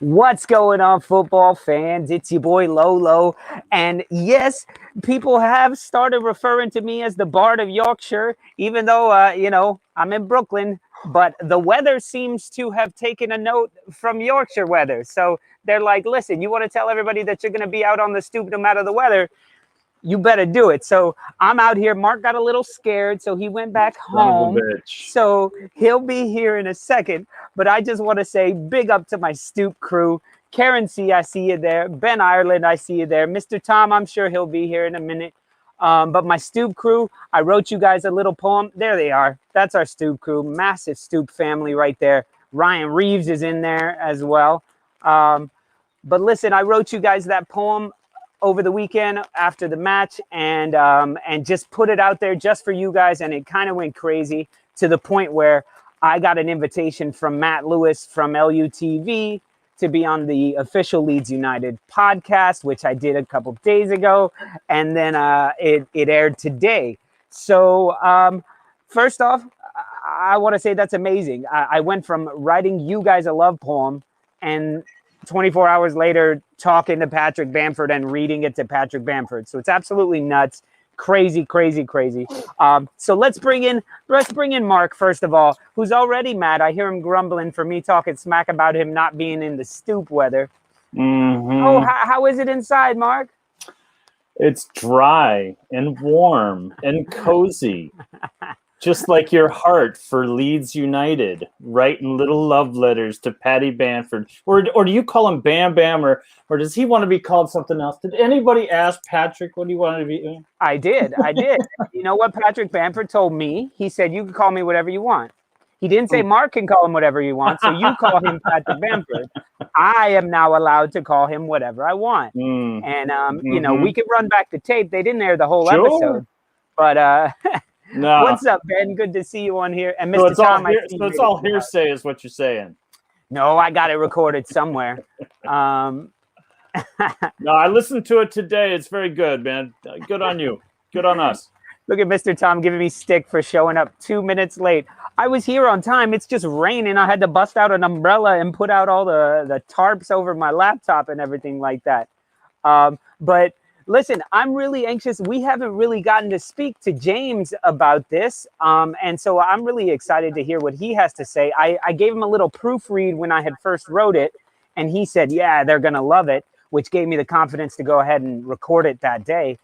What's going on, football fans? It's your boy Lolo. And yes, people have started referring to me as the Bard of Yorkshire, even though, I'm in Brooklyn. But the weather seems to have taken a note from Yorkshire weather. So they're like, listen, you want to tell everybody that you're going to be out on the stoop no matter the weather? You better do it. So I'm out here. Mark got a little scared, so he went back home. So he'll be here in a second. But I just want to say big up to my Stoop crew. Karen C, I see you there. Ben Ireland, I see you there. Mr. Tom, I'm sure he'll be here in a minute. But my Stoop crew, I wrote you guys a little poem. There they are. That's our Stoop crew. Massive Stoop family right there. Ryan Reeves is in there as well. But listen, I wrote you guys that poem over the weekend after the match, and just put it out there just for you guys, and it kind of went crazy to the point where I got an invitation from Matt Lewis from LUTV to be on the official Leeds United podcast, which I did a couple days ago, and then it aired today. So first off, I want to say that's amazing. I went from writing you guys a love poem and 24 hours later talking to Patrick Bamford and reading it to Patrick Bamford. So it's absolutely nuts. Crazy. So let's bring in Mark, first of all, who's already mad. I hear him grumbling for me talking smack about him not being in the stoop weather. Oh, how is it inside, Mark? It's dry and warm and cozy. Just like your heart for Leeds United, writing little love letters to Paddy Bamford. Or do you call him Bam Bam, or does he want to be called something else? Did anybody ask Patrick what he wanted to be? I did. You know what Patrick Bamford told me? He said, you can call me whatever you want. He didn't say Mark can call him whatever you want, so you call him Patrick Bamford. I am now allowed to call him whatever I want. And, we could run back the tape. They didn't air the whole episode. But... No. What's up, Ben? Good to see you on here. And Mr. Tom, it's all hearsay is what you're saying. No, I got it recorded somewhere. No, I listened to it today. It's very good, man. Good on you. Good on us. Look at Mr. Tom giving me stick for showing up 2 minutes late. I was here on time. It's just raining. I had to bust out an umbrella and put out all the tarps over my laptop and everything like that. But listen, I'm really anxious. We haven't really gotten to speak to James about this. And so I'm really excited to hear what he has to say. I gave him a little proofread when I had first wrote it, and he said, yeah, they're going to love it, which gave me the confidence to go ahead and record it that day.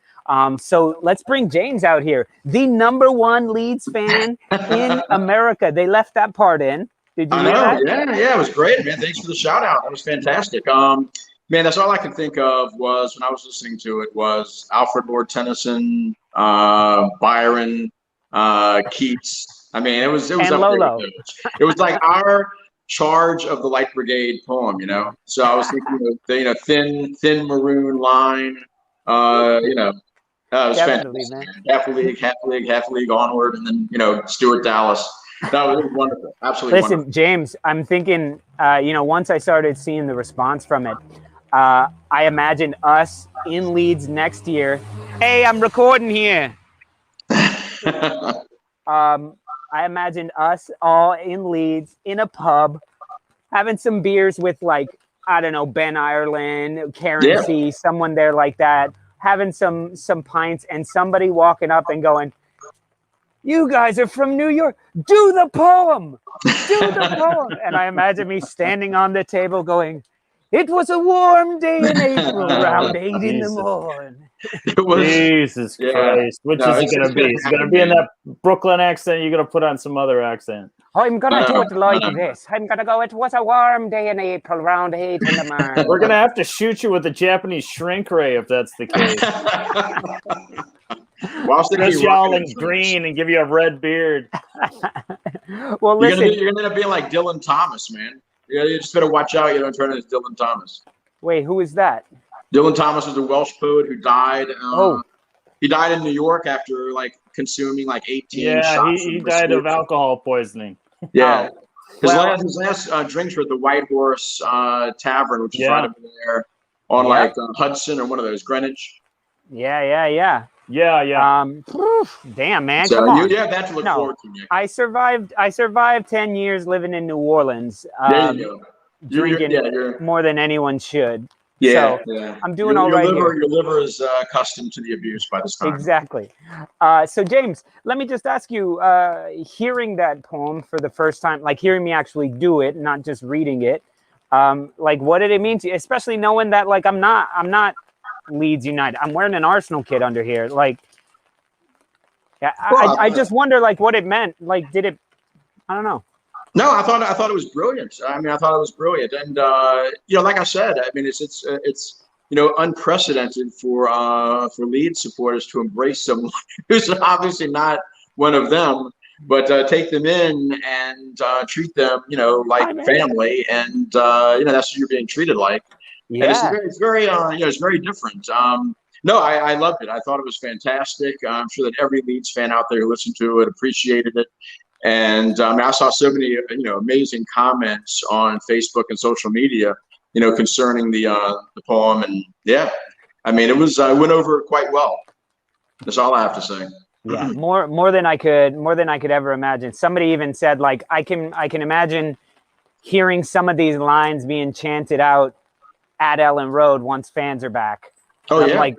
So let's bring James out here, the #1 Leeds fan in America. They left that part in. Did you hear that? Yeah, it was great, man. Thanks for the shout out. That was fantastic. Man, that's all I could think of was when I was listening to it was Alfred Lord Tennyson, Byron, Keats. I mean, it was and up Lolo. There. It was like our Charge of the Light Brigade poem, So I was thinking of the thin maroon line. It was definitely, fantastic. Man. Half league onward, and then Stuart Dallas. That was wonderful. Absolutely. Listen, wonderful. James, I'm thinking, once I started seeing the response from it, I imagined us in Leeds next year. Hey, I'm recording here. I imagined us all in Leeds in a pub, having some beers with Ben Ireland, Karen C, someone there like that, having some pints, and somebody walking up and going, you guys are from New York. Do the poem. And I imagine me standing on the table going, it was a warm day in April, around 8 in the morning. It was, Jesus Christ. Which is it going to be? Is it going to be in that Brooklyn accent? You're going to put on some other accent? I'm going to do it like this. I'm going to go, it was a warm day in April, around 8 in the morning. We're going to have to shoot you with a Japanese shrink ray if that's the case. Dress y'all in green and give you a red beard. Well, listen. You're going to be like Dylan Thomas, man. You just better watch out. You don't turn into Dylan Thomas. Wait, who is that? Dylan Thomas is a Welsh poet who died. He died in New York after consuming 18 shots. Yeah, he died of alcohol poisoning. Yeah. His last drinks were at the White Horse Tavern, which is right over there on Hudson or one of those, Greenwich. Yeah. Damn, man. So come on. You have that to look forward to, Nick. I survived 10 years living in New Orleans. There you go. drinking more than anyone should. Yeah, so yeah. I'm doing all right here. Your liver is accustomed to the abuse by this time. Exactly. So James, let me just ask you, hearing that poem for the first time, like hearing me actually do it, not just reading it, like what did it mean to you? Especially knowing that like I'm not Leeds United. I'm wearing an Arsenal kit under here. Like, yeah, I just wonder like what it meant. Like, did it? I don't know. No, I thought it was brilliant. I mean, I thought it was brilliant, and like I said, I mean, it's unprecedented for Leeds supporters to embrace someone who's obviously not one of them, but take them in and treat them, like family, and that's what you're being treated like. Yeah, and it's very it's very different. No, I loved it. I thought it was fantastic. I'm sure that every Leeds fan out there who listened to it appreciated it. And I saw so many, amazing comments on Facebook and social media, concerning the poem. And yeah, I mean, it went over quite well. That's all I have to say. Yeah, more than I could ever imagine. Somebody even said, like, I can imagine hearing some of these lines being chanted out at Ellen Road once fans are back. Oh, yeah. I'm like,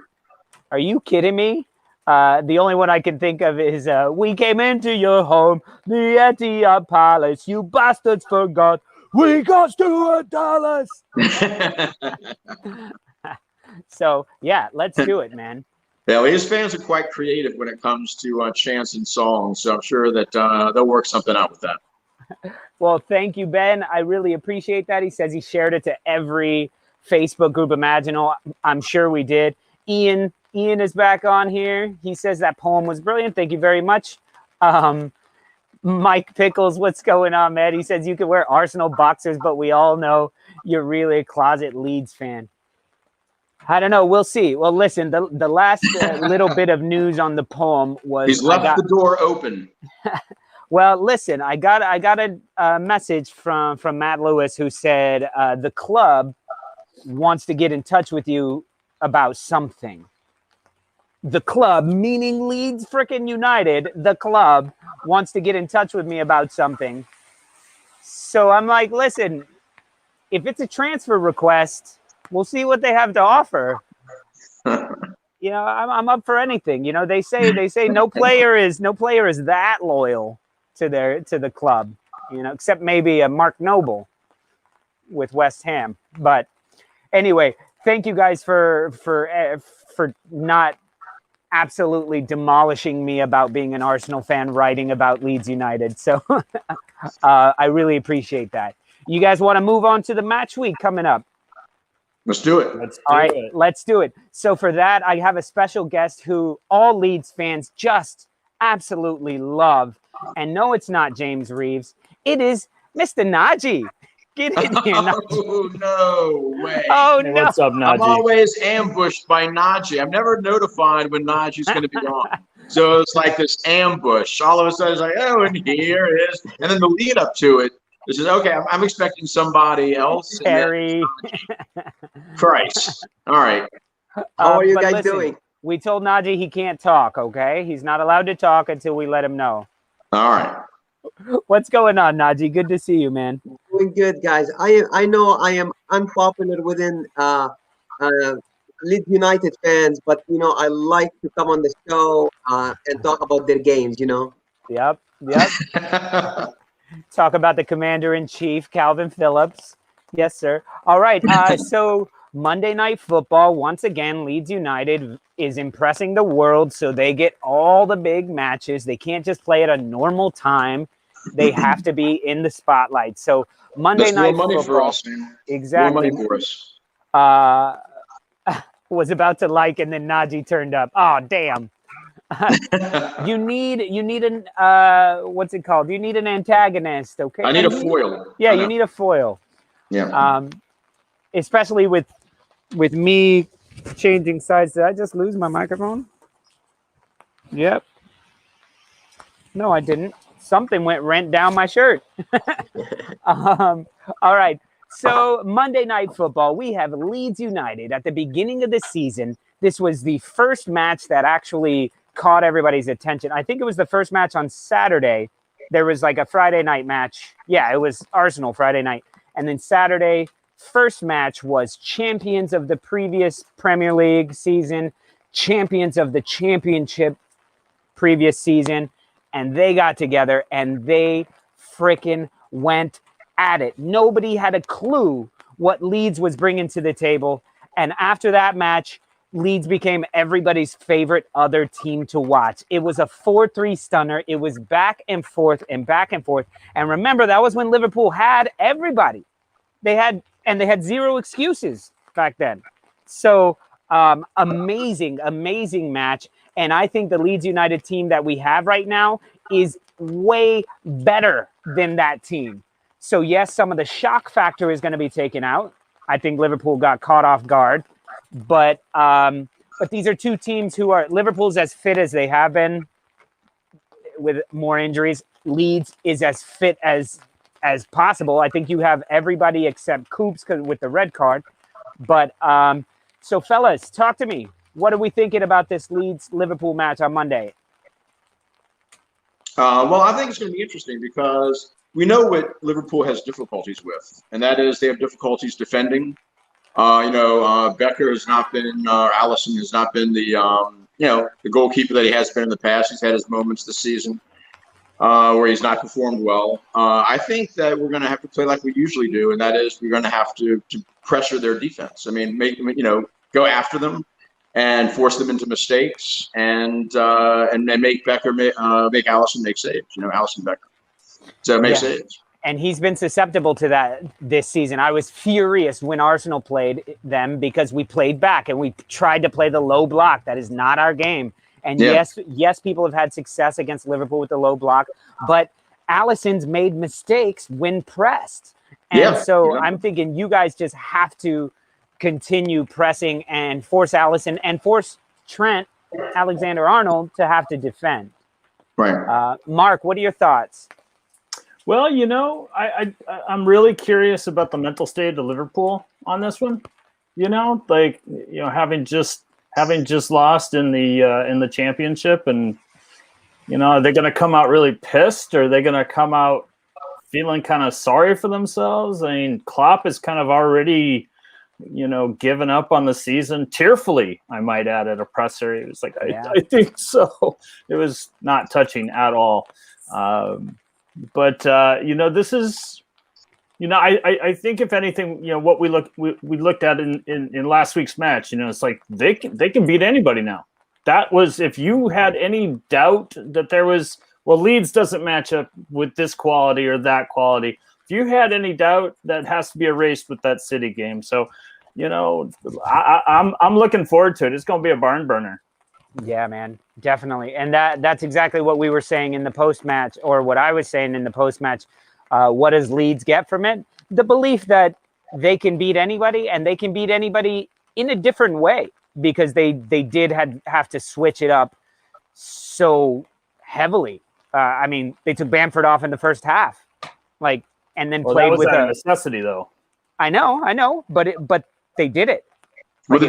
are you kidding me? The only one I can think of is, we came into your home, the Etihad Palace. You bastards forgot. We got Stuart Dallas. So, yeah, let's do it, man. Yeah, Leeds fans are quite creative when it comes to chants and songs. So I'm sure that they'll work something out with that. Well, thank you, Ben. I really appreciate that. He says he shared it to every Facebook group imaginable. I'm sure we did. Ian is back on here. He says that poem was brilliant. Thank you very much. Mike Pickles, what's going on, man? He says you can wear Arsenal boxers, but we all know you're really a closet Leeds fan. I don't know. We'll see. Well, listen, the last little bit of news on the poem was he's left the door open. Well, listen, I got a message from Matt Lewis who said the club wants to get in touch with you about something. The club, meaning Leeds freaking United, the club wants to get in touch with me about something. So I'm like, listen, if it's a transfer request, we'll see what they have to offer. I'm up for anything. They say no player is that loyal to the club, except maybe a Mark Noble with West Ham. But anyway, thank you guys for not absolutely demolishing me about being an Arsenal fan writing about Leeds United. So I really appreciate that. You guys want to move on to the match week coming up? Let's do it. Let's do it. So for that, I have a special guest who all Leeds fans just absolutely love. And no, it's not James Reeves. It is Mr. Naji. Get in here, Naji. Oh, no way. Oh, no. What's up, Naji? I'm always ambushed by Naji. I'm never notified when Naji's going to be on. So it's like this ambush. All of a sudden, it's like, oh, and here it is. And then the lead up to it, this is, okay, I'm expecting somebody else. Harry. Christ. All right. How are you guys doing? We told Naji he can't talk, okay? He's not allowed to talk until we let him know. All right. What's going on, Naji? Good to see you, man. Doing good, guys. I know I am unpopular within Leeds United fans, but I like to come on the show and talk about their games. Yep. Talk about the commander-in-chief, Calvin Phillips. Yes, sir. All right. So Monday Night Football, once again, Leeds United is impressing the world, so they get all the big matches. They can't just play at a normal time. They have to be in the spotlight. So Monday Night Football. Football. For us, man. Exactly. More money for us. Was about to like, and then Naji turned up. Oh, damn. You need an what's it called? You need an antagonist, okay? I need a foil. Yeah, you need a foil. Yeah. Especially with me changing sides. Did I just lose my microphone? Yep. No, I didn't. Something went down my shirt. All right. So Monday Night Football, we have Leeds United at the beginning of the season. This was the first match that actually caught everybody's attention. I think it was the first match on Saturday. There was like a Friday night match. Yeah, it was Arsenal Friday night. And then Saturday, first match was champions of the previous Premier League season, champions of the championship previous season, and they got together and they freaking went at it. Nobody had a clue what Leeds was bringing to the table. And after that match, Leeds became everybody's favorite other team to watch. It was a 4-3 stunner. It was back and forth and back and forth. And remember, that was when Liverpool had everybody. They had zero excuses back then. So amazing match. And I think the Leeds United team that we have right now is way better than that team. So yes, some of the shock factor is going to be taken out. I think Liverpool got caught off guard. But these are two teams who are, Liverpool's as fit as they have been with more injuries. Leeds is as fit as possible. I think you have everybody except Coops with the red card. But so fellas, talk to me. What are we thinking about this Leeds-Liverpool match on Monday? Well, I think it's going to be interesting because we know what Liverpool has difficulties with, and that is they have difficulties defending. Becker has not been, Allison has not been the goalkeeper that he has been in the past. He's had his moments this season where he's not performed well. I think that we're going to have to play like we usually do, and that is we're going to have to pressure their defense. I mean, go after them and force them into mistakes, and make Becker make Allison make saves. Allison Becker, so make saves. And he's been susceptible to that this season. I was furious when Arsenal played them because we played back and we tried to play the low block. That is not our game. And yes, people have had success against Liverpool with the low block, but Alisson's made mistakes when pressed. And I'm thinking you guys just have to continue pressing and force Alisson and force Trent Alexander-Arnold to have to defend. Right. Mark, what are your thoughts? Well, I'm really curious about the mental state of Liverpool on this one. Having just lost in the championship, and are they going to come out really pissed, or are they going to come out feeling kind of sorry for themselves? I mean, Klopp is kind of already, given up on the season tearfully, I might add, at a presser. He was like, I think so. It was not touching at all. But this is, I think if anything, what we looked at in last week's match, it's like they can beat anybody now. That was, if you had any doubt that there was, Leeds doesn't match up with this quality or that quality. If you had any doubt, that has to be erased with that City game. So, I'm looking forward to it. It's going to be a barn burner. Yeah, man, definitely. And that's exactly what we were saying in the post-match, or what I was saying in the post-match. What does Leeds get from it? The belief that they can beat anybody, and they can beat anybody in a different way, because they did have to switch it up so heavily. They took Bamford off in the first half, and then played with a necessity, though. I know, but they did it. Well,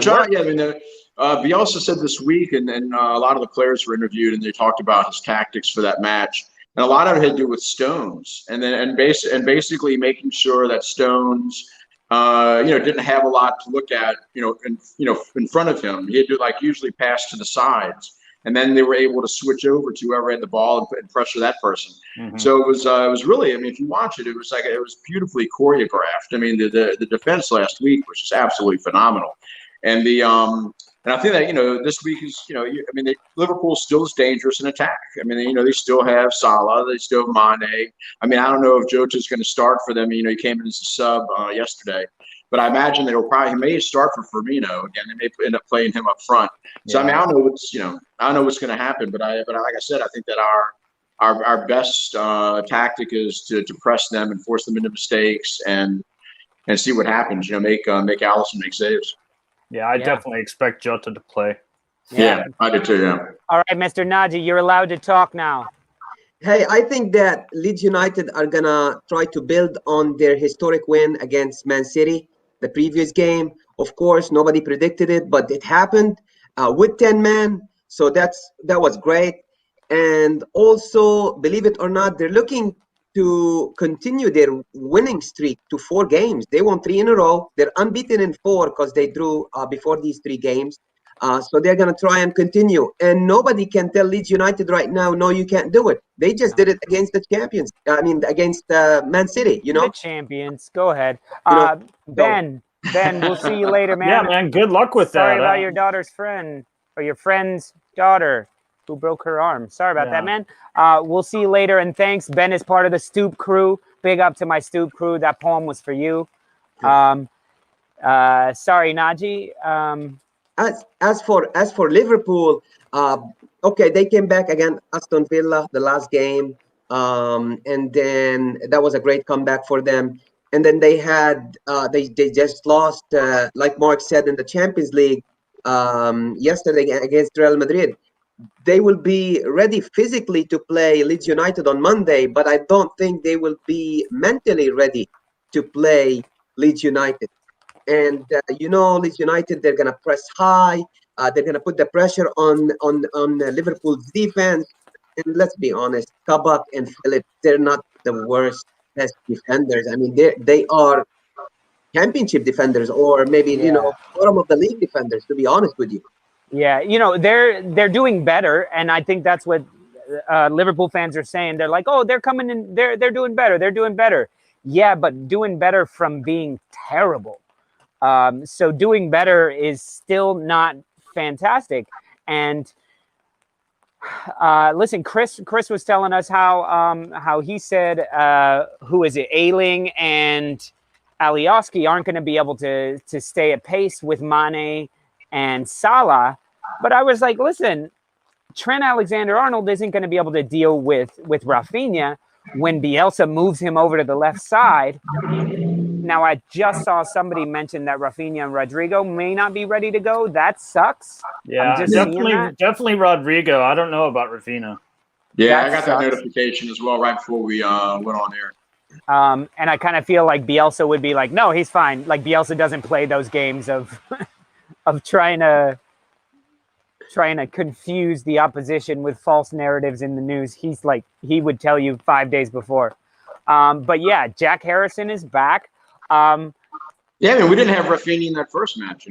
Bielsa said this week, and a lot of the players were interviewed, and they talked about his tactics for that match, and a lot of it had to do with Stones, and basically making sure that Stones, didn't have a lot to look at, in front of him. He had to usually pass to the sides, and then they were able to switch over to whoever had the ball and pressure that person. Mm-hmm. So it was really, if you watch it, it was beautifully choreographed. The defense last week was just absolutely phenomenal. And and I think that, this week is, Liverpool still is dangerous in attack. They still have Salah, they still have Mane. I don't know if Jota's going to start for them. He came in as a sub yesterday, but I imagine he may start for Firmino again. They may end up playing him up front. So I don't know what's going to happen. But like I said, I think that our best tactic is to press them and force them into mistakes and see what happens. Make Allison make saves. Yeah, I definitely expect Jota to play. Yeah, I do too, yeah. All right, Mr. Naji, you're allowed to talk now. Hey, I think that Leeds United are going to try to build on their historic win against Man City, the previous game. Of course, nobody predicted it, but it happened with 10 men. So that was great. And also, believe it or not, they're looking to continue their winning streak to 4 games. They won 3 in a row. They're unbeaten in 4 because they drew before these 3 games. So they're going to try and continue. And nobody can tell Leeds United right now, no, you can't do it. They just did it against the champions. I mean, against Man City, you know? The champions. Go ahead. You know, Ben, we'll see you later, man. Yeah, man. Good luck with that. Sorry about your daughter's friend or your friend's daughter who broke her arm. Sorry about that, man. We'll see you later. And thanks. Ben is part of the Stoop crew. Big up to my Stoop crew. That poem was for you. Sorry, Naji. As for Liverpool, okay, they came back against Aston Villa the last game, and then that was a great comeback for them. And then they had they just lost, like Mark said, in the Champions League yesterday against Real Madrid. They will be ready physically to play Leeds United on Monday, but I don't think they will be mentally ready to play Leeds United. And Leeds United, they're gonna press high. They're gonna put the pressure on Liverpool's defense. And let's be honest, Kabak and Phillips, they're not the worst best defenders. I mean, they are championship defenders, or maybe bottom of the league defenders. To be honest with you. Yeah, they're doing better, and I think that's what Liverpool fans are saying. They're like, oh, they're coming in, they're doing better, they're doing better. Yeah, but doing better from being terrible. So doing better is still not fantastic. And listen, Chris was telling us how he said, who is it, Ayling and Alioski aren't going to be able to stay at pace with Mane and Salah. But I was like, listen, Trent Alexander-Arnold isn't going to be able to deal with Rafinha when Bielsa moves him over to the left side. Now, I just saw somebody mention that Rafinha and Rodrigo may not be ready to go. That sucks. Yeah, definitely Rodrigo. I don't know about Rafinha. Yeah, I got that notification as well right before we went on air. And I kind of feel like Bielsa would be like, no, he's fine. Like Bielsa doesn't play those games of of trying to confuse the opposition with false narratives in the news. He's like, he would tell you 5 days before. But yeah, Jack Harrison is back. Yeah, I mean, we didn't have Rafinha in that first match,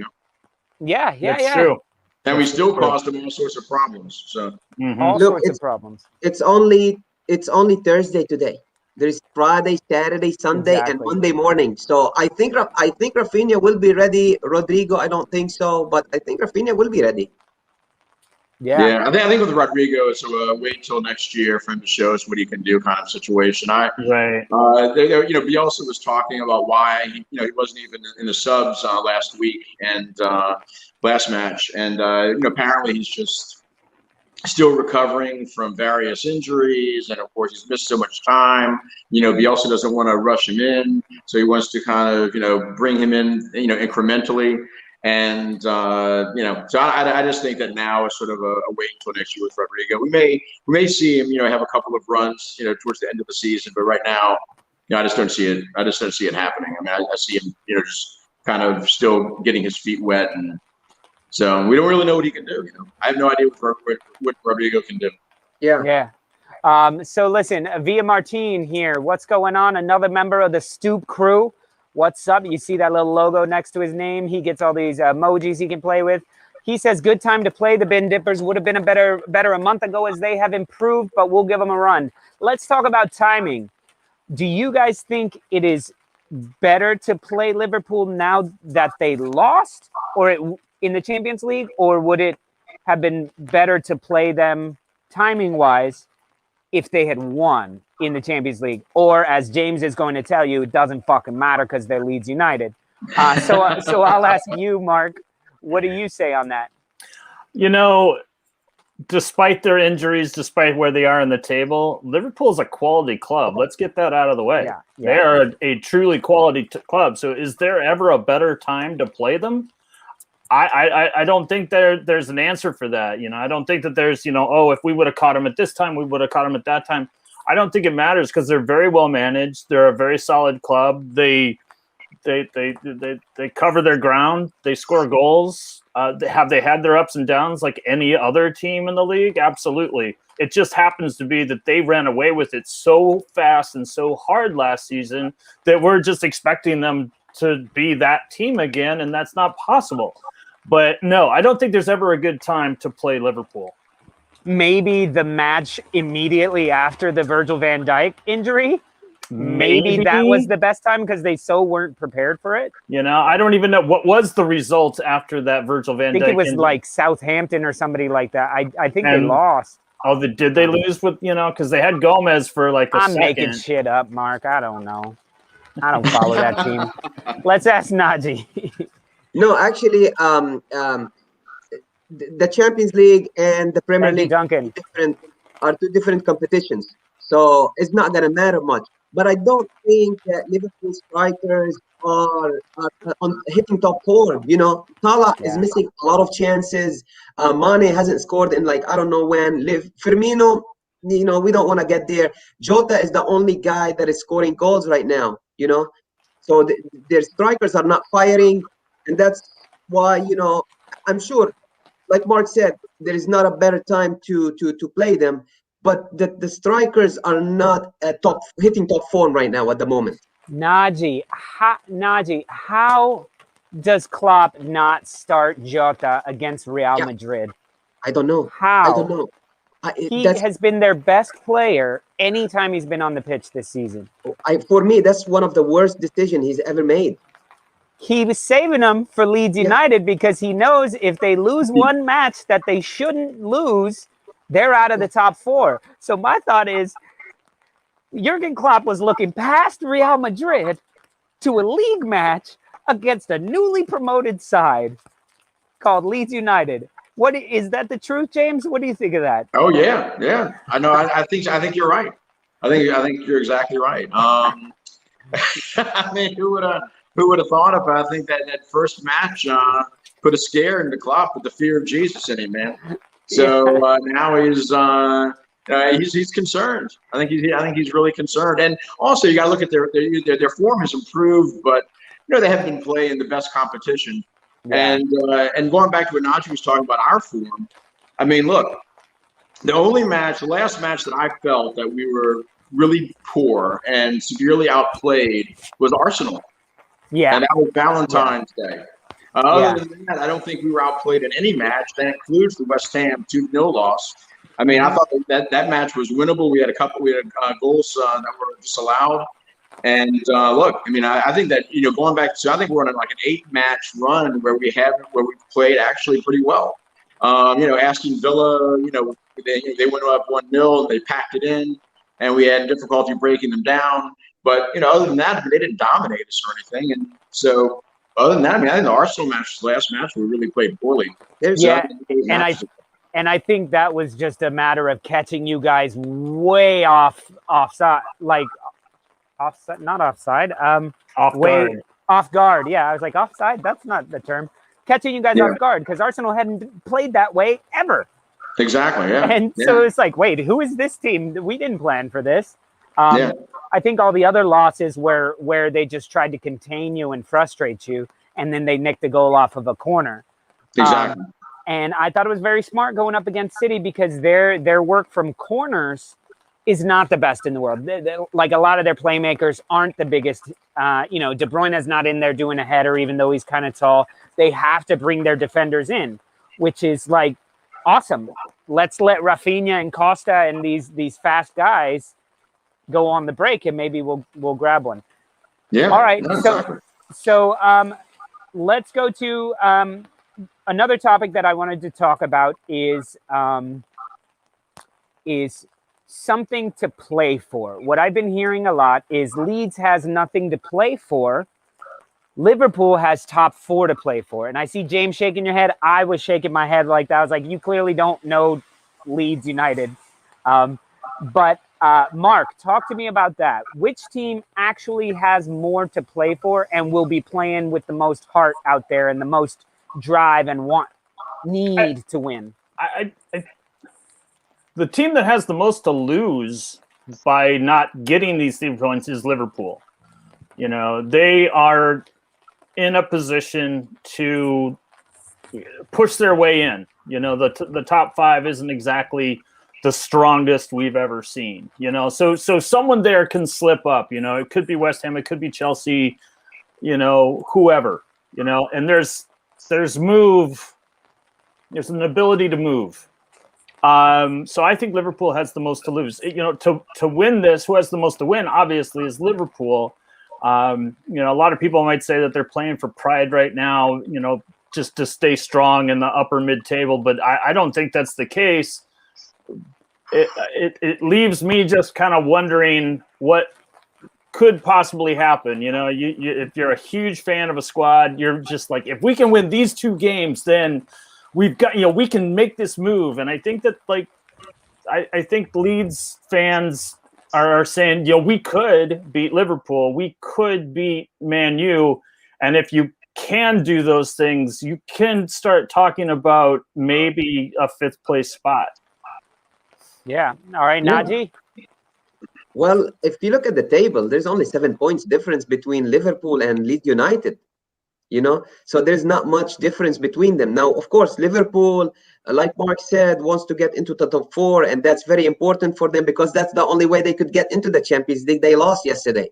Yeah, That's true. And we still caused them all sorts of problems. So all sorts of problems. It's only Thursday today. There's Friday, Saturday, Sunday, and Monday morning. So I think Rafinha will be ready. Rodrigo, I don't think so, but I think Rafinha will be ready. Yeah. I think with Rodrigo, it's wait till next year for him to show us what he can do, kind of situation. Bielsa was talking about why he wasn't even in the subs last week and last match, and apparently he's just still recovering from various injuries, and of course he's missed so much time. Bielsa doesn't want to rush him in, so he wants to kind of bring him in incrementally. And so I just think that now is sort of a wait until next year with Rodrigo. We may see him have a couple of runs towards the end of the season, but right now I just don't see it. I just don't see it happening. I mean, I see him just kind of still getting his feet wet, and so we don't really know what he can do. I have no idea what Rodrigo can do. Yeah. So listen, Via Martin here. What's going on? Another member of the Stoop crew. What's up? You see that little logo next to his name? He gets all these emojis he can play with. He says, good time to play. The Bin Dippers would have been better a month ago as they have improved, but we'll give them a run. Let's talk about timing. Do you guys think it is better to play Liverpool now that they lost in the Champions League, or would it have been better to play them timing-wise if they had won in the Champions League? Or, as James is going to tell you, it doesn't fucking matter because they're Leeds United. So I'll ask you, Mark, what do you say on that? Despite their injuries, despite where they are in the table, Liverpool's a quality club. Let's get that out of the way. Yeah. They are a truly quality club. So is there ever a better time to play them? I don't think there's an answer for that. I don't think that there's, if we would have caught them at this time, we would have caught them at that time. I don't think it matters because they're very well managed. They're a very solid club. They They cover their ground. They score goals. Have they had their ups and downs like any other team in the league? Absolutely. It just happens to be that they ran away with it so fast and so hard last season that we're just expecting them to be that team again, and that's not possible. But no, I don't think there's ever a good time to play Liverpool. Maybe the match immediately after the Virgil van Dijk injury. Maybe that was the best time because they so weren't prepared for it. You know, I don't even know what was the result after that Virgil van Dijk. I think it was like Southampton or somebody like that. I think they lost. Oh, did they lose with, because they had Gomez for like a second. I'm making shit up, Mark. I don't know. I don't follow that team. Let's ask Naji. No, actually, the Champions League and the Premier League are two different competitions. So it's not going to matter much. But I don't think that Liverpool strikers are on hitting top form. Salah is missing a lot of chances. Mane hasn't scored in I don't know when. Firmino, we don't want to get there. Jota is the only guy that is scoring goals right now. So their strikers are not firing, and that's why I'm sure, like Mark said, there is not a better time to play them. But the strikers are not hitting top form right now at the moment. Naji, how does Klopp not start Jota against Real Madrid? I don't know. How? I don't know. He has been their best player anytime he's been on the pitch this season. For me, that's one of the worst decisions he's ever made. He was saving them for Leeds United because he knows if they lose one match that they shouldn't lose, they're out of the top four. So my thought is, Jurgen Klopp was looking past Real Madrid to a league match against a newly promoted side called Leeds United. What is that the truth, James? What do you think of that? Oh yeah. I know. I think you're right. I think you're exactly right. I mean, who would have thought of it? I think that first match put a scare into Klopp with the fear of Jesus in him, man. So now he's concerned. I think he's really concerned. And also you got to look at their form has improved, but they haven't been playing the best competition. Yeah. And going back to what Naji was talking about, our form. I mean, look, the last match that I felt that we were really poor and severely outplayed was Arsenal. Yeah, and that was Valentine's Day. Other than that, I don't think we were outplayed in any match. That includes the West Ham 2-0 loss. I mean, I thought that match was winnable. We had goals that were disallowed. And look, I mean, I think that going back to, I think we're on like an 8-match run where we've played actually pretty well. Asking Villa, they went up 1-0 and they packed it in, and we had difficulty breaking them down. But other than that, they didn't dominate us or anything. And so, other than that, I mean, I think the Arsenal match, the last match, we really played poorly. And I think that was just a matter of catching you guys way offside, offside, not offside. Off guard. Yeah, I was like, offside? That's not the term. Catching you guys off guard because Arsenal hadn't played that way ever. Exactly, yeah. And so it's like, wait, who is this team? We didn't plan for this. I think all the other losses where they just tried to contain you and frustrate you, and then they nicked the goal off of a corner. Exactly. And I thought it was very smart going up against City because their work from corners is not the best in the world. Like a lot of their playmakers aren't the biggest. De Bruyne is not in there doing a header, even though he's kind of tall. They have to bring their defenders in, which is like awesome. Let's let Rafinha and Costa and these fast guys go on the break, and maybe we'll grab one. Yeah. All right. So let's go to another topic that I wanted to talk about is something to play for. What I've been hearing a lot is Leeds has nothing to play for. Liverpool has top 4 to play for. And I see James shaking your head. I was shaking my head like that. I was like, you clearly don't know Leeds United. But Mark, talk to me about that. Which team actually has more to play for and will be playing with the most heart out there and the most drive and need to win? The team that has the most to lose by not getting these 3 points is Liverpool. You know, they are in a position to push their way in. You know, the top 5 isn't exactly the strongest we've ever seen. You know, so someone there can slip up. You know, it could be West Ham, it could be Chelsea. You know, whoever. You know, and there's move. There's an ability to move. So I think Liverpool has the most to lose. You know, to win this, who has the most to win? Obviously, is Liverpool. You know, a lot of people might say that they're playing for pride right now. You know, just to stay strong in the upper mid-table, but I don't think that's the case. It leaves me just kind of wondering what could possibly happen. You know, you if you're a huge fan of a squad, you're just like, if we can win these 2 games, then we've got, you know, we can make this move. And I think that, like, I think Leeds fans are saying, you know, we could beat Liverpool, we could beat Man U, and if you can do those things, you can start talking about maybe a 5th place spot. Yeah. All right, Naji. Well, if you look at the table, there's only 7 points difference between Liverpool and Leeds United. You know, so there's not much difference between them. Now, of course, Liverpool, like Mark said, wants to get into the top 4, and that's very important for them because that's the only way they could get into the Champions League. They lost yesterday.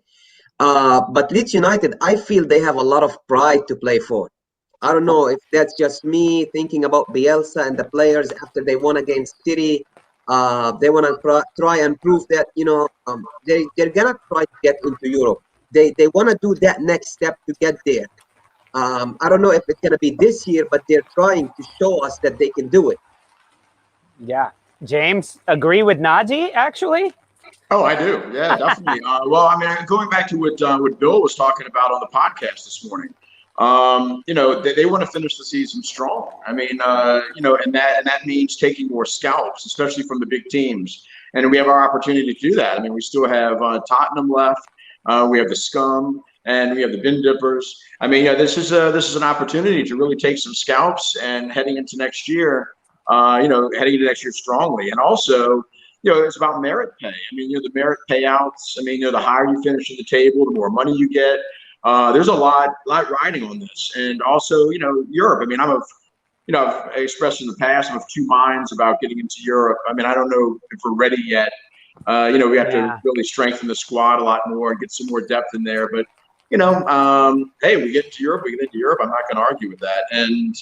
But Leeds United, I feel they have a lot of pride to play for. I don't know if that's just me thinking about Bielsa and the players after they won against City. They want to try and prove that, you know, they're going to try to get into Europe. They want to do that next step to get there. I don't know if it's going to be this year, but they're trying to show us that they can do it. Yeah. James, agree with Naji, actually? Oh, I do. Yeah, definitely. Well, I mean, going back to what Bill was talking about on the podcast this morning, you know, they want to finish the season strong. I mean, you know, and that means taking more scalps, especially from the big teams. And we have our opportunity to do that. I mean, we still have Tottenham left. We have the Scum, and we have the Bin Dippers. I mean, yeah, this is an opportunity to really take some scalps and heading into next year, you know, heading into next year strongly. And also, you know, it's about merit pay. I mean, you know, the merit payouts. I mean, you know, the higher you finish in the table, the more money you get. There's a lot riding on this. And also, you know, Europe. I mean, you know, I've expressed in the past, I'm of 2 minds about getting into Europe. I mean, I don't know if we're ready yet. You know, we have to really strengthen the squad a lot more and get some more depth in there. But, you know, hey, we get into Europe, I'm not going to argue with that. And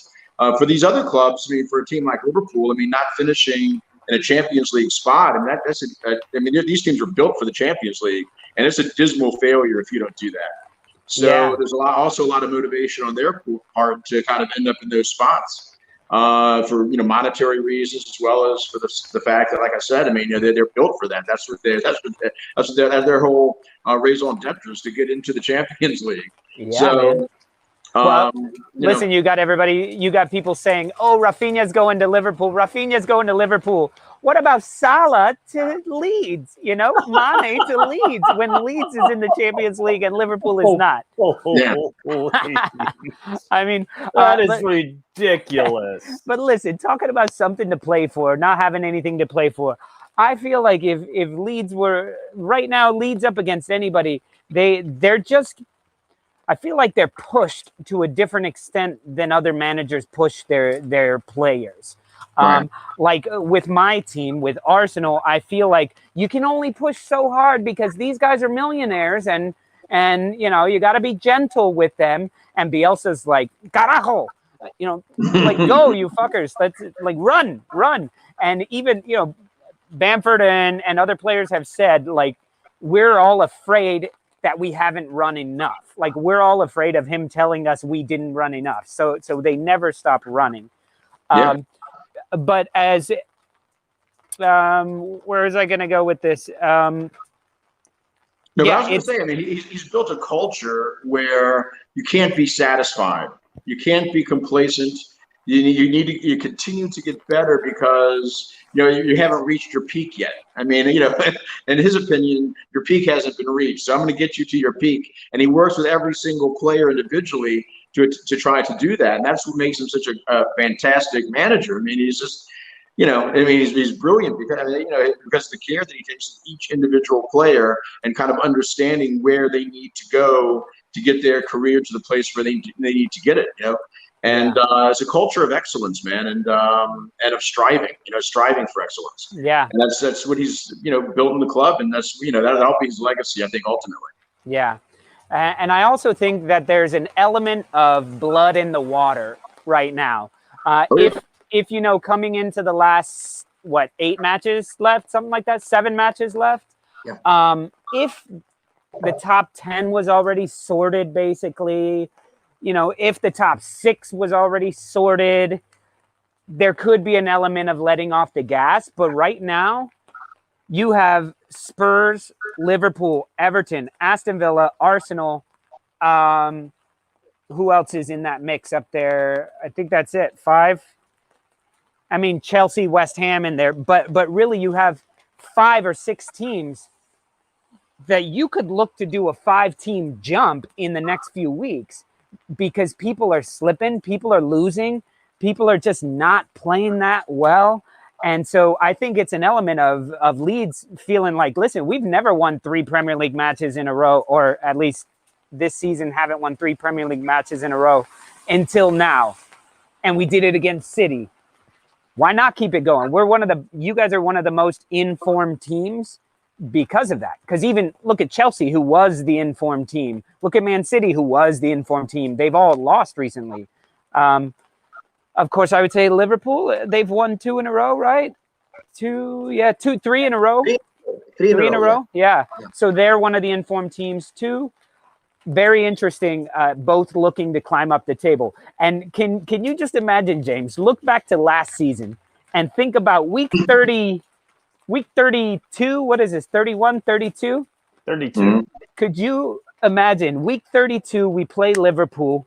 for these other clubs, I mean, for a team like Liverpool, I mean, not finishing in a Champions League spot, I mean, these teams are built for the Champions League, and it's a dismal failure if you don't do that. So there's also a lot of motivation on their part to kind of end up in those spots. For, you know, monetary reasons, as well as for the fact that, like I said, I mean, you know, they're built for that. That's their whole raison d'etre is to get into the Champions League. Yeah, so, man. Well, listen, know, you got people saying, oh, Rafinha's going to Liverpool. Rafinha's going to Liverpool. What about Salah to Leeds? You know, Mane to Leeds when Leeds is in the Champions League and Liverpool is not. I mean, that is ridiculous. But listen, talking about something to play for, not having anything to play for, I feel like if Leeds were right now, Leeds up against anybody, they're just. I feel like they're pushed to a different extent than other managers push their players. Right. Like with my team, with Arsenal, I feel like you can only push so hard because these guys are millionaires and you know, you got to be gentle with them. And Bielsa's like, carajo, you know, like, go, you fuckers. Let's like run. And even, you know, Bamford and other players have said, like, we're all afraid that we haven't run enough. Like, we're all afraid of him telling us we didn't run enough. So they never stop running. But as where is I going to go with this? No, but I was going to say, I mean, he's built a culture where you can't be satisfied. You can't be complacent. You continue to get better because, you know, you haven't reached your peak yet. I mean, you know, in his opinion, your peak hasn't been reached. So I'm going to get you to your peak. And he works with every single player individually to try to do that. And that's what makes him such a fantastic manager. I mean, he's just, you know, I mean, he's brilliant because, I mean, you know, because of the care that he takes with each individual player and kind of understanding where they need to go to get their career to the place where they need to get it, you know. And it's a culture of excellence, man, and of striving, you know, striving for excellence. Yeah. And that's what he's, you know, building the club, and that's, you know, that'll be his legacy, I think, ultimately. Yeah. And I also think that there's an element of blood in the water right now. If you know, coming into the last, 8 matches left, something like that, 7 matches left. Yeah. If the top 10 was already sorted, basically, you know, if the top 6 was already sorted, there could be an element of letting off the gas. But right now, you have Spurs, Liverpool, Everton, Aston Villa, Arsenal. Who else is in that mix up there? I think that's it. 5. I mean, Chelsea, West Ham in there. But really, you have 5 or 6 teams that you could look to do a 5-team jump in the next few weeks, because people are slipping, people are losing, people are just not playing that well. And so I think it's an element of Leeds feeling like, listen, we've never won 3 Premier League matches in a row, or at least this season haven't won 3 Premier League matches in a row until now. And we did it against City. Why not keep it going? You guys are one of the most informed teams because of that. Because even look at Chelsea, who was the informed team. Look at Man City, who was the informed team. They've all lost recently. Of course, I would say Liverpool. They've won 2 in a row, right? 3 in a row. 3 in a row. Yeah. So they're one of the informed teams too. Very interesting. Both looking to climb up the table. And can you just imagine, James? Look back to last season and think about week 30. Week 32, what is this, 31, 32? 32. Mm-hmm. Could you imagine week 32, we play Liverpool,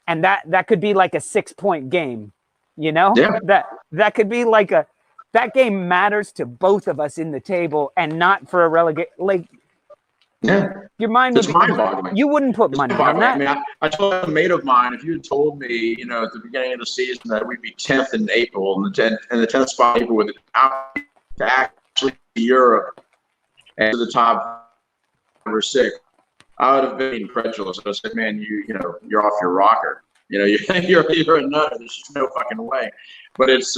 and that could be like a 6-point game, you know? Yeah. That could be like that game matters to both of us in the table and not for a relegate. Like, yeah. Your mind would be, mind-boggling. You wouldn't put money on that. I mean, I told a mate of mine, if you had told me, you know, at the beginning of the season that we'd be 10th in April and the 10th spot in April with out to actually Europe and to the top 5 or 6, I would have been incredulous. I said, man, you know, you're off your rocker. You know, you're a nut. There's just no fucking way. But it's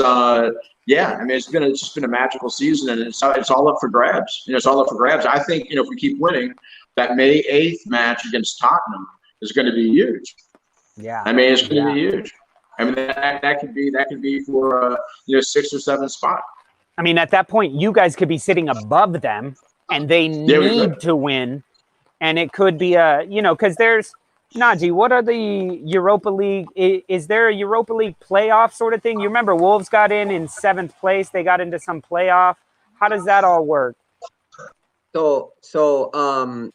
yeah, I mean, it's just been a magical season, and it's all up for grabs. You know, it's all up for grabs. I think, you know, if we keep winning, that May 8th match against Tottenham is going to be huge. Yeah, I mean, it's going to be huge. I mean, that could be for you know, 6 or 7 spot. I mean, at that point, you guys could be sitting above them, and they need to win. And it could be you know, because there's Naji. What are the Europa League? Is there a Europa League playoff sort of thing? You remember Wolves got in 7th place. They got into some playoff. How does that all work? So the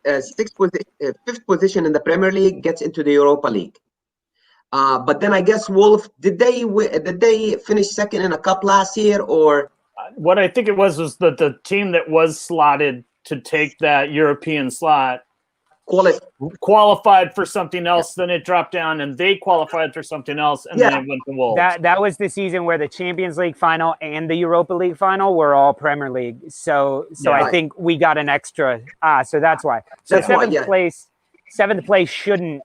5th position in the Premier League gets into the Europa League. But then I guess Wolf, did they finish 2nd in a cup last year, or? What I think it was that the team that was slotted to take that European slot qualified for something else, then it dropped down, and they qualified for something else, and then it went to Wolves. That was the season where the Champions League final and the Europa League final were all Premier League. So I think we got an extra. So that's why. So seventh place shouldn't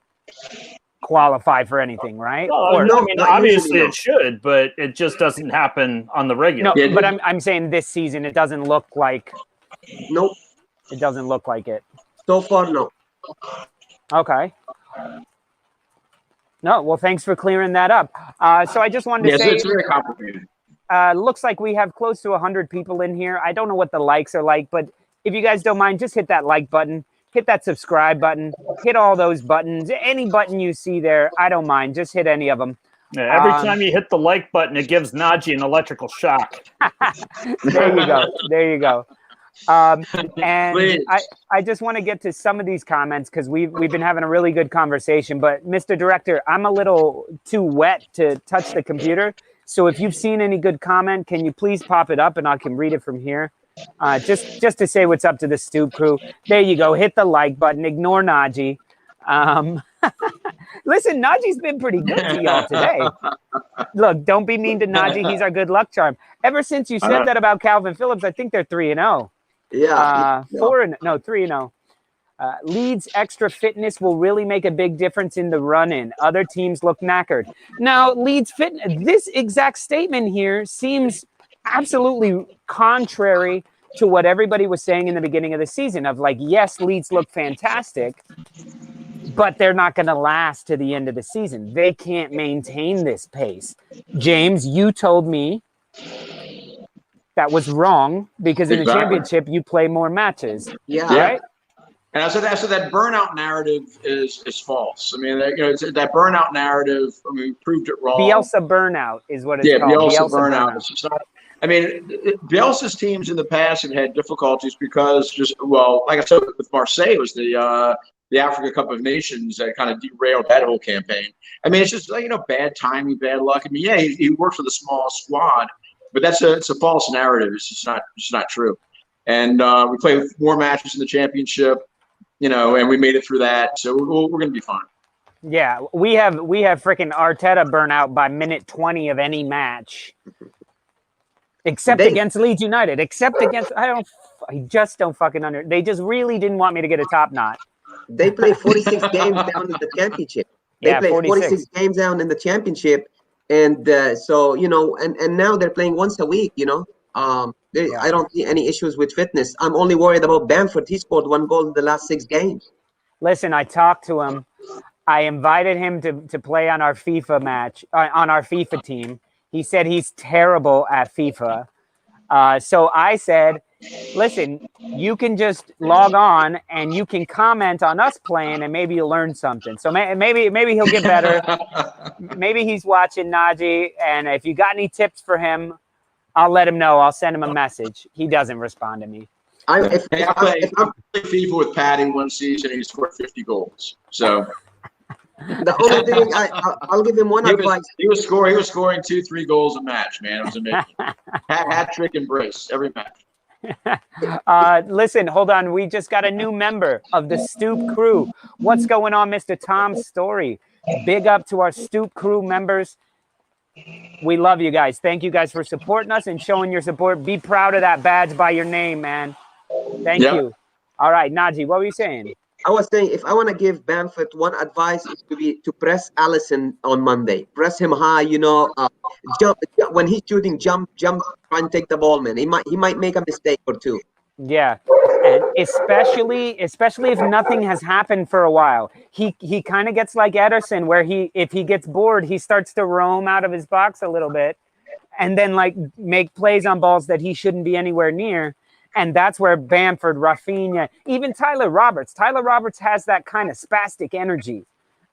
qualify for anything, right? No, I mean, obviously it should, but it just doesn't happen on the regular. No, but I'm saying this season it doesn't look like. Nope. It doesn't look like it. So far, no. Okay. No, well, thanks for clearing that up. So I just wanted to say, it's very complicated. Looks like we have close to 100 people in here. I don't know what the likes are like, but if you guys don't mind, just hit that like button, hit that subscribe button, hit all those buttons. Any button you see there, I don't mind. Just hit any of them. Yeah, every time you hit the like button, it gives Naji an electrical shock. There you go. There you go. And I just want to get to some of these comments because we've been having a really good conversation. But Mr. Director, I'm a little too wet to touch the computer. So if you've seen any good comment, can you please pop it up and I can read it from here? Just to say what's up to the Stoop crew. There you go. Hit the like button. Ignore Naji. Listen, Naji's been pretty good to y'all today. Look, don't be mean to Naji. He's our good luck charm. Ever since you said that about Calvin Phillips, I think they're 3-0. Yeah. 3-0. Leeds extra fitness will really make a big difference in the run-in. Other teams look knackered. Now, Leeds fitness, this exact statement here seems absolutely contrary to what everybody was saying in the beginning of the season of like, yes, Leeds look fantastic, but they're not going to last to the end of the season. They can't maintain this pace. James, you told me that was wrong because in the championship, you play more matches. Yeah. Right? And I said that burnout narrative is false. I mean, it's that burnout narrative. I mean, we proved it wrong. Bielsa burnout is what it's called. Bielsa burnout. It's just not. I mean, Bielsa's teams in the past have had difficulties because like I said with Marseille, it was the Africa Cup of Nations that kind of derailed that whole campaign. I mean, it's just bad timing, bad luck. I mean, yeah, he works with a small squad, but it's a false narrative. It's just not true. And we played more matches in the championship. And we made it through that, so we're going to be fine. Yeah, we have freaking Arteta burnout by minute 20 of any match, except against Leeds United. I just don't fucking under. They just really didn't want me to get a top knot. They play 46 games down in the championship. They play 46 games down in the championship, and so and now they're playing once a week. I don't see any issues with fitness. I'm only worried about Bamford. He scored 1 goal in the last 6 games. Listen, I talked to him. I invited him to play on our FIFA match, on our FIFA team. He said he's terrible at FIFA. So I said, listen, you can just log on and you can comment on us playing and maybe you'll learn something. So maybe he'll get better. Maybe he's watching Naji. And if you got any tips for him, I'll let him know. I'll send him a message. He doesn't respond to me. I played FIFA with Patty one season and he scored 50 goals. So the only thing I'll give him one advice. He was scoring 2-3 goals a match, man. It was amazing. Hat trick and brace every match. Listen, hold on. We just got a new member of the Stoop Crew. What's going on, Mr. Tom Story? Big up to our Stoop Crew members. We love you guys. Thank you guys for supporting us and showing your support. Be proud of that badge by your name, man. Thank you. All right, Naji, what were you saying? I was saying if I want to give Bamford one advice, is to press Allison on Monday. Press him high, jump when he's shooting. Jump, try and take the ball, man. He might make a mistake or two. Yeah, and especially if nothing has happened for a while, he kind of gets like Ederson, where if he gets bored, he starts to roam out of his box a little bit, and then like make plays on balls that he shouldn't be anywhere near, and that's where Bamford, Rafinha, even Tyler Roberts has that kind of spastic energy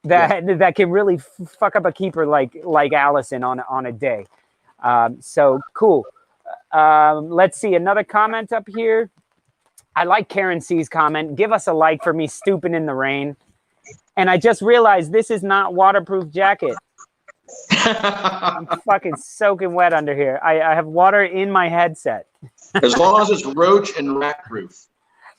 that can really fuck up a keeper like Allison on a day. So cool. Let's see another comment up here. I like Karen C's comment. Give us a like for me stooping in the rain. And I just realized this is not waterproof jacket. I'm fucking soaking wet under here. I have water in my headset. As long as it's roach and rat proof.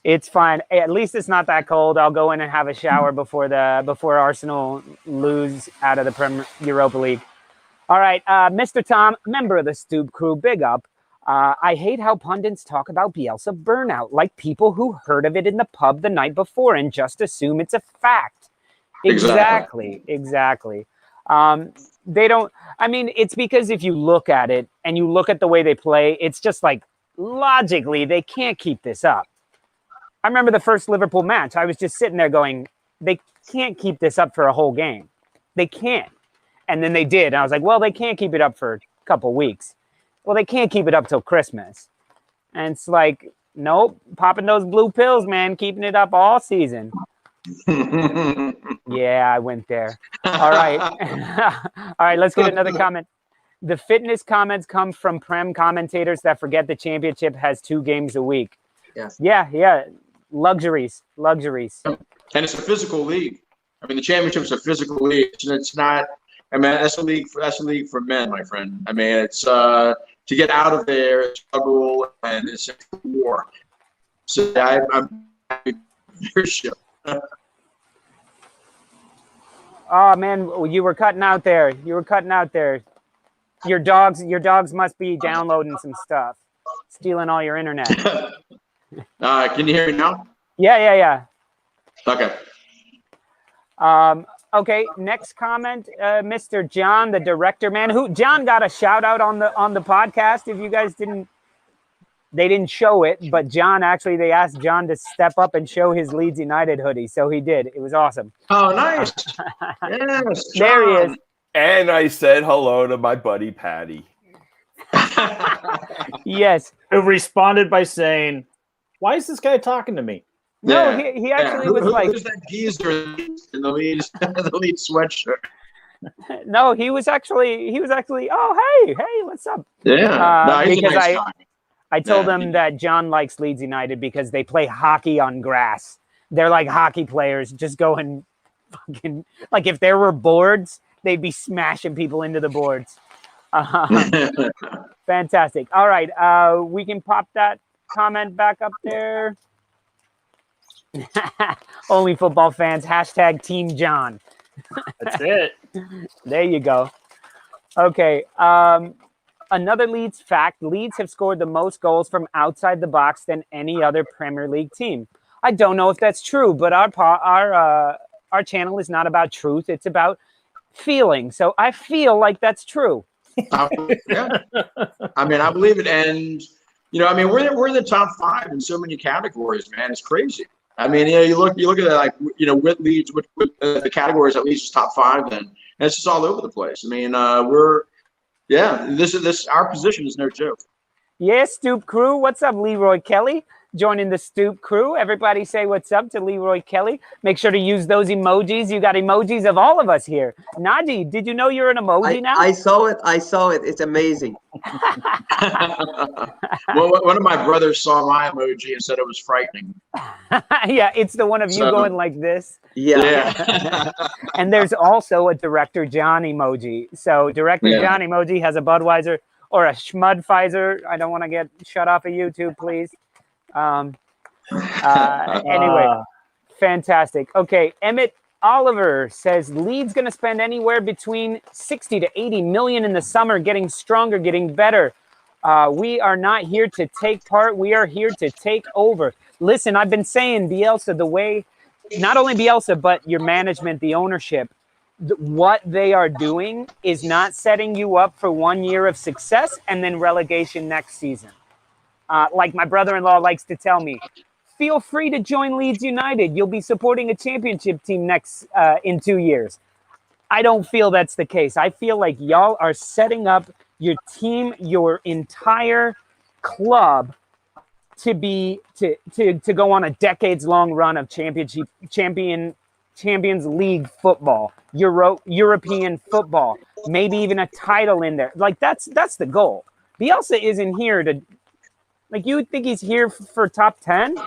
It's fine. At least it's not that cold. I'll go in and have a shower before Arsenal lose out of the Europa League. All right, Mr. Tom, member of the Stoop Crew, big up. I hate how pundits talk about Bielsa burnout like people who heard of it in the pub the night before and just assume it's a fact. Exactly. They don't. I mean, it's because if you look at it and you look at the way they play, it's just like logically they can't keep this up. I remember the first Liverpool match. I was just sitting there going, they can't keep this up for a whole game. They can't. And then they did. And I was like, well, they can't keep it up for a couple weeks. Well, they can't keep it up till Christmas. And it's like, nope, popping those blue pills, man, keeping it up all season. Yeah, I went there. All right. All right, let's get another comment. The fitness comments come from Prem commentators that forget the championship has 2 games a week. Yes. Yeah. Luxuries. And it's a physical league. I mean, the championship is a physical league. It's not. I mean, that's a league for men, my friend. I mean, it's to get out of there, struggle, and it's a war. So I'm very sure. Oh man, you were cutting out there. You were cutting out there. Your dogs must be downloading some stuff, stealing all your internet. Can you hear me now? Yeah. Okay. Okay, next comment, Mr. John, the director, man. John got a shout out on the podcast. If you guys they didn't show it, but John actually, they asked John to step up and show his Leeds United hoodie, so he did. It was awesome. Oh, nice. Yes, John. There he is. And I said hello to my buddy Patty. Yes. Who responded by saying, "Why is this guy talking to me?" No, he actually was like, "Who's that geezer in the Leeds sweatshirt?" No, he was actually, oh hey, what's up? Yeah, he's because a nice guy. I told him that John likes Leeds United because they play hockey on grass. They're like hockey players, just going fucking, like if there were boards, they'd be smashing people into the boards. Fantastic. All right, we can pop that comment back up there. Only football fans, hashtag Team John. That's it. There you go. Okay. Another Leeds fact, Leeds have scored the most goals from outside the box than any other Premier League team. I don't know if that's true, but our channel is not about truth. It's about feeling. So I feel like that's true. Yeah. I mean, I believe it. And, we're in the top 5 in so many categories, man. It's crazy. I mean, you look at it like, with Leeds, with the categories at least is top 5 then. And it's just all over the place. I mean, our position is no joke. Yeah, Stoop Crew. What's up, Leroy Kelly? Joining the Stoop Crew. Everybody say what's up to Leroy Kelly. Make sure to use those emojis. You got emojis of all of us here. Naji, did you know you're an emoji now? I saw it. It's amazing. Well, one of my brothers saw my emoji and said it was frightening. Yeah, it's the one of you going like this. Yeah. And there's also a Director John emoji. So Director John emoji has a Budweiser or a Schmudpfizer. I don't want to get shut off of YouTube, please. Anyway, fantastic. Okay, Emmett Oliver says Leeds going to spend anywhere between 60 to 80 million in the summer, getting stronger, getting better. We are not here to take part. We are here to take over. Listen, I've been saying Bielsa, the way, not only Bielsa, but your management, the ownership, what they are doing is not setting you up for 1 year of success and then relegation next season. Like my brother-in-law likes to tell me, feel free to join Leeds United. You'll be supporting a championship team in 2 years. I don't feel that's the case. I feel like y'all are setting up your team, your entire club to go on a decades-long run of Champions League football, European football, maybe even a title in there. Like that's the goal. Bielsa isn't here to. Like, you would think he's here for top 10?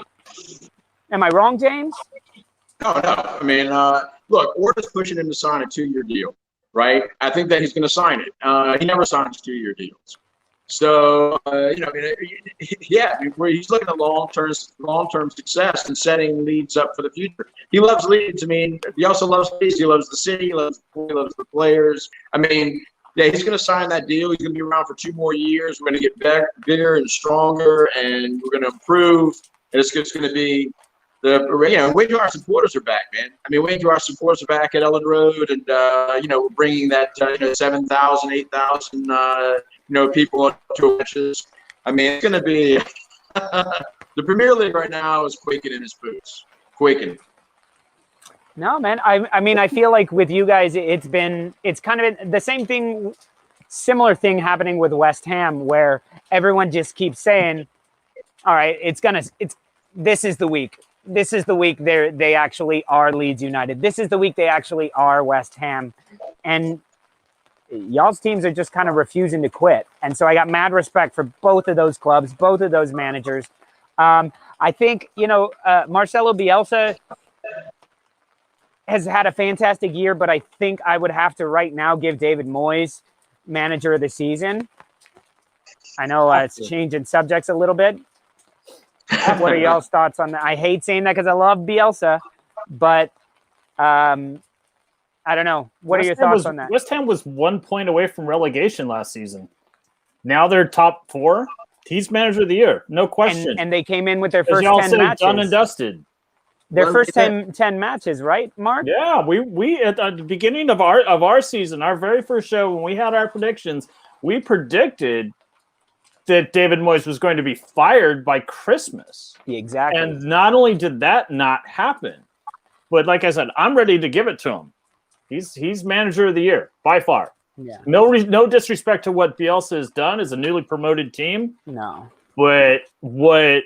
Am I wrong, James? No. I mean, look, Orta's pushing him to sign a 2-year deal, right? I think that he's going to sign it. He never signs 2-year deals. So, he's looking at long-term success and setting Leeds up for the future. He loves Leeds. I mean, he also loves Leeds. He loves the city. He loves the players. I mean, yeah, he's going to sign that deal. He's going to be around for 2 more years. We're going to get bigger and stronger, and we're going to improve. And it's going to be wait till our supporters are back, man. I mean, wait till our supporters are back at Ellen Road, and we're bringing that 7,000, 8,000 people to matches. I mean, it's going to be the Premier League right now is quaking in its boots, quaking. No, man. I mean, I feel like with you guys, it's kind of the same thing, similar thing happening with West Ham, where everyone just keeps saying, all right, this is the week. This is the week they actually are Leeds United. This is the week they actually are West Ham. And y'all's teams are just kind of refusing to quit. And so I got mad respect for both of those clubs, both of those managers. I think, Marcelo Bielsa has had a fantastic year, but I think I would have to right now give David Moyes manager of the season. I know it's changing subjects a little bit. What are y'all's thoughts on that? I hate saying that because I love Bielsa, but I don't know. What are your thoughts on that? West Ham was 1 point away from relegation last season. Now they're top 4. He's manager of the year, no question. And they came in with their first y'all 10 say matches. done and dusted. Their first 10 matches, right, Mark? Yeah, we at the beginning of our season, our very first show, when we had our predictions, we predicted that David Moyes was going to be fired by Christmas. Yeah, exactly. And not only did that not happen, but like I said, I'm ready to give it to him. He's manager of the year by far. Yeah. No disrespect to what Bielsa has done as a newly promoted team. No. But what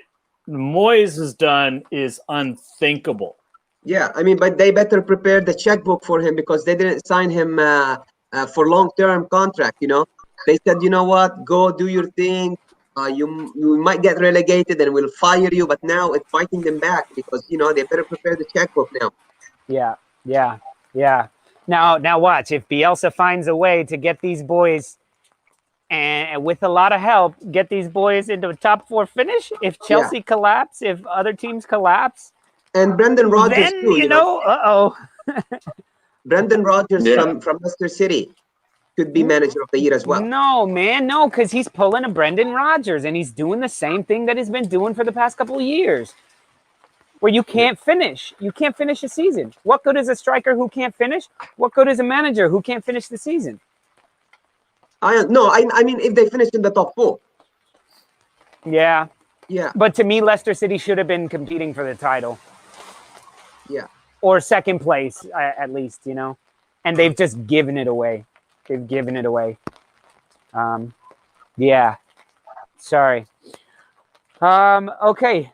Moyes has done is unthinkable. Yeah, I mean, but they better prepare the checkbook for him because they didn't sign him for long-term contract. You know, they said, you know what, go do your thing. You might get relegated and we'll fire you. But now it's fighting them back because they better prepare the checkbook now. Yeah. Now watch, if Bielsa finds a way to get these boys, and with a lot of help, get these boys into a top 4 finish. If Chelsea collapse, if other teams collapse, and Brendan Rodgers then too, Brendan Rodgers from Leicester City could be manager of the year as well. No, man, no, because he's pulling a Brendan Rodgers and he's doing the same thing that he's been doing for the past couple of years. Where you can't finish. You can't finish a season. What good is a striker who can't finish? What good is a manager who can't finish the season? I mean, if they finish in the top 4. Yeah. Yeah. But to me, Leicester City should have been competing for the title. Yeah. Or second place, at least, And they've just given it away. They've given it away. Yeah. Sorry. Okay.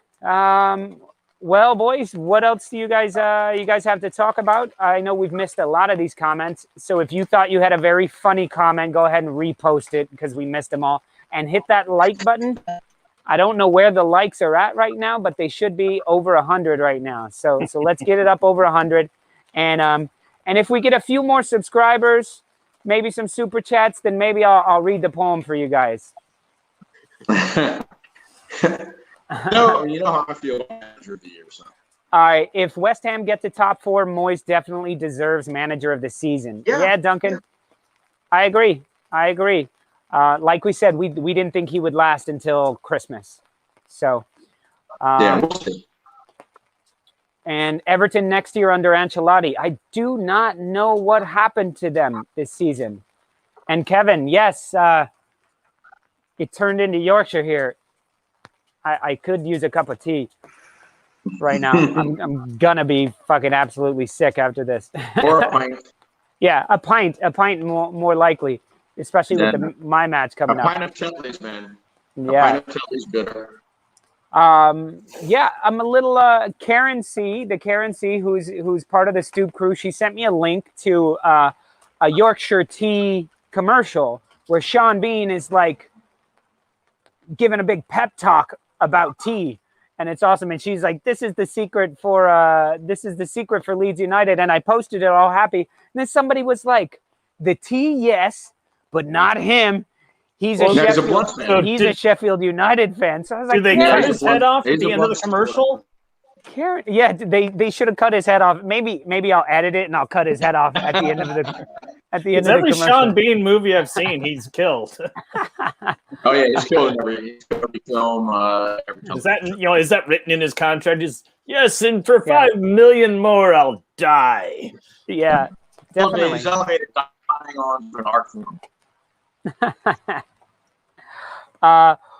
Well, boys, what else do you guys have to talk about? I know we've missed a lot of these comments. So if you thought you had a very funny comment, go ahead and repost it because we missed them all. And hit that like button. I don't know where the likes are at right now, but they should be over 100 right now. So let's get it up over 100. And if we get a few more subscribers, maybe some super chats, then maybe I'll read the poem for you guys. No, you know how I feel about manager of the year. So. All right. If West Ham get to top 4, Moyes definitely deserves manager of the season. Yeah, Duncan. Yeah. I agree. Like we said, we didn't think he would last until Christmas. So, we'll see. And Everton next year under Ancelotti. I do not know what happened to them this season. And Kevin, yes, it turned into Yorkshire here. I could use a cup of tea right now. I'm gonna be fucking absolutely sick after this. Or a pint. Yeah, a pint more likely, especially with my match coming up. A pint of Tetley's, man. Yeah. A pint of Tetley's good. Yeah, I'm a little Karen C, who's part of the Stoop crew. She sent me a link to a Yorkshire tea commercial where Sean Bean is like giving a big pep talk about tea, and it's awesome. And she's like, "This is the secret for Leeds United." And I posted it all happy. And then somebody was like, "The tea, yes, but not him. He's a Sheffield United fan." So I was like, "Did they cut his head off at the end of the commercial?" Karen, yeah, they should have cut his head off. Maybe I'll edit it and I'll cut his head off at the end of the every Sean Bean movie I've seen, he's killed. Oh yeah, he's killed in every film. Is that written in his contract? Yes, and for $5 million more, I'll die. Yeah, definitely. He's elevated dying on for an art form.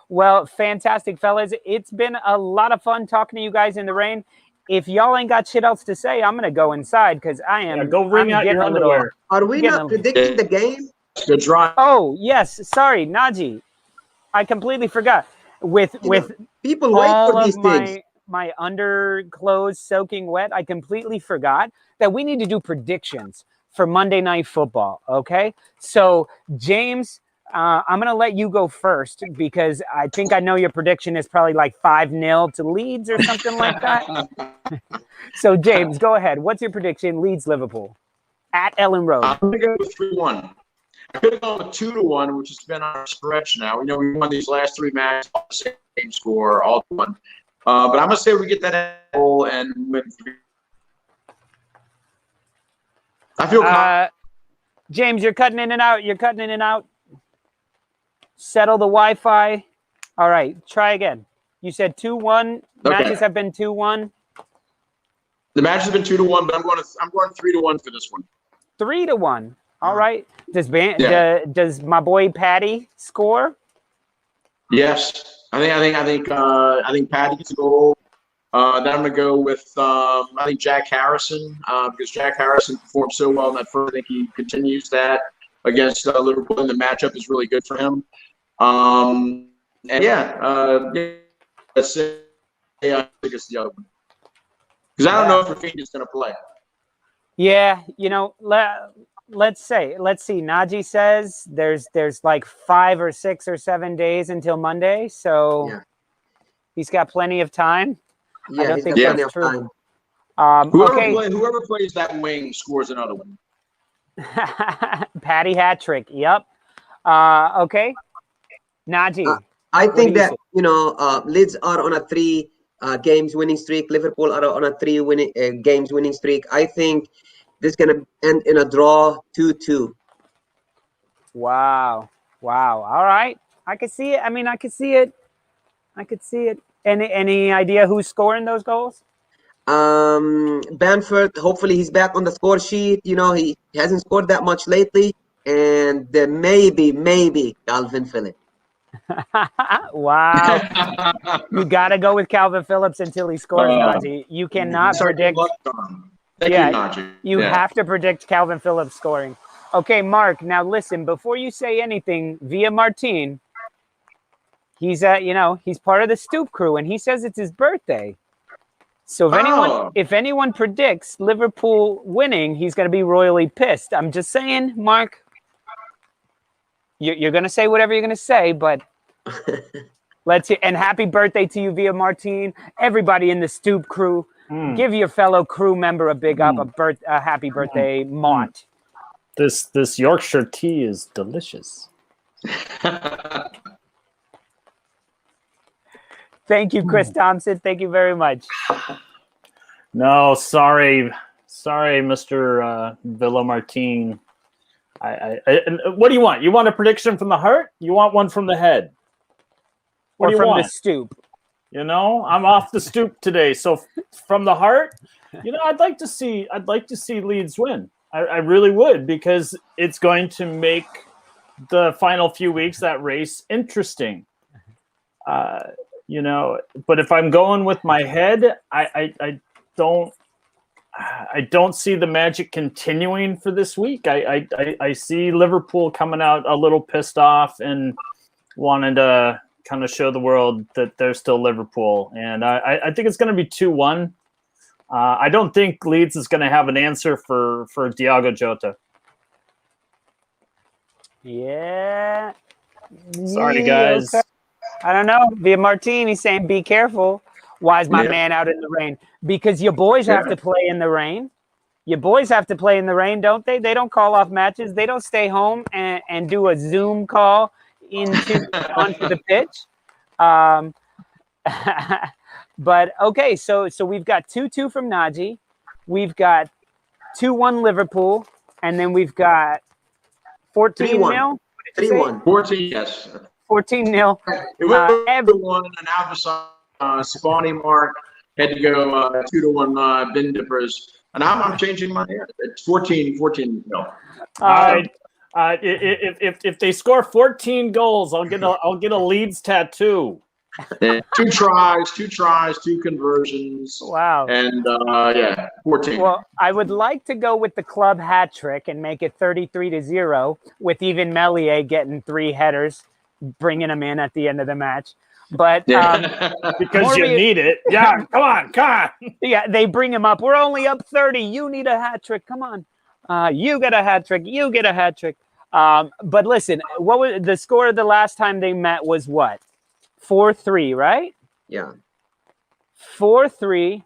Well, fantastic, fellas. It's been a lot of fun talking to you guys in the rain. If y'all ain't got shit else to say, I'm gonna go inside because I am. Yeah, go wring out your underwear. Are we not predicting the game? Good try. Oh yes, sorry, Naji. I completely forgot. With people wait for these things. My underclothes soaking wet, I completely forgot that we need to do predictions for Monday Night Football. Okay, so James. I'm going to let you go first because I think I know your prediction is probably like 5-0 to Leeds or something like that. So, James, go ahead. What's your prediction? Leeds, Liverpool at Ellen Road. I'm going to go with 3-1. I could have gone with 2-1, which has been our stretch now. We won these last 3 matches, all the same score, all 1. But I'm going to say we get that goal and win. I feel James, you're cutting in and out. You're cutting in and out. Settle the Wi-Fi. All right, try again. You said 2-1. Okay. Matches have been 2-1. The match has been 2-1, but I'm going 3-1 for this one. 3-1. All right. Does my boy Patty score? Yes, I think Patty gets a goal. Then I'm gonna go with I think Jack Harrison because Jack Harrison performed so well in that first. I think he continues that against Liverpool, and the matchup is really good for him. And let's say I think it's the other one because I don't know if Rafinha is gonna play. Yeah, let's see. Naji says there's like 5 or 6 or 7 days until Monday, so he's got plenty of time. Yeah, I don't think that's true. Whoever plays that wing scores another one. Patty hat trick. Yep. Okay. Naji. I think that Leeds are on a 3 games winning streak. Liverpool are on a 3 games winning streak. I think this is gonna end in a draw, 2-2. Wow. All right. I could see it. I could see it. Any idea who's scoring those goals? Bamford, hopefully he's back on the score sheet. He hasn't scored that much lately. And maybe Calvin Phillips. Wow. You got to go with Calvin Phillips until he scores, Naji. You cannot predict. You have to predict Calvin Phillips scoring. Okay, Mark, now listen, before you say anything, VillaMartin, he's he's part of the Stoop crew, and he says it's his birthday. So if anyone predicts Liverpool winning, he's going to be royally pissed. I'm just saying, Mark, you're going to say whatever you're going to say, but let's hear. And happy birthday to you, VillaMartin. Everybody in the Stoop crew, give your fellow crew member a big up, a happy birthday, Mont. This Yorkshire tea is delicious. Thank you, Chris Thompson. Thank you very much. No, sorry, Mr. VillaMartin. What do you want? You want a prediction from the heart? You want one from the head? What or do you from want? the stoop? I'm off the stoop today. So from the heart, I'd like to see Leeds win. I really would, because it's going to make the final few weeks, that race, interesting. But if I'm going with my head, I don't see the magic continuing for this week. I see Liverpool coming out a little pissed off and wanting to kind of show the world that they're still Liverpool. And I think it's going to be 2-1. I don't think Leeds is going to have an answer for Diogo Jota. Yeah. Sorry, guys. Okay. I don't know. VillaMartin, he's saying be careful. Why is my man out in the rain? Because your boys have to play in the rain. Your boys have to play in the rain, don't they? They don't call off matches. They don't stay home and do a Zoom call onto the pitch. But okay, so we've got 2-2 from Naji. We've got 2-1 Liverpool, and then we've got 14-0. 3-1. 14, yes. 14-0. It was everyone, and Alpha Spawny Mark had to go 2-1 bin dippers, and I'm changing my head. It's 14 no. If they score 14 goals, I'll get a Leeds tattoo. 2 tries, 2 conversions. Wow. And 14. Well, I would like to go with the club hat trick and make it 33-0 with even Melier getting 3 headers, bringing them in at the end of the match. But because you need it. Yeah, come on. Yeah, they bring him up. We're only up 30. You need a hat trick. Come on. You get a hat trick. You get a hat trick. But listen, what was the score the last time they met was what? 4-3, right? Yeah. 4-3.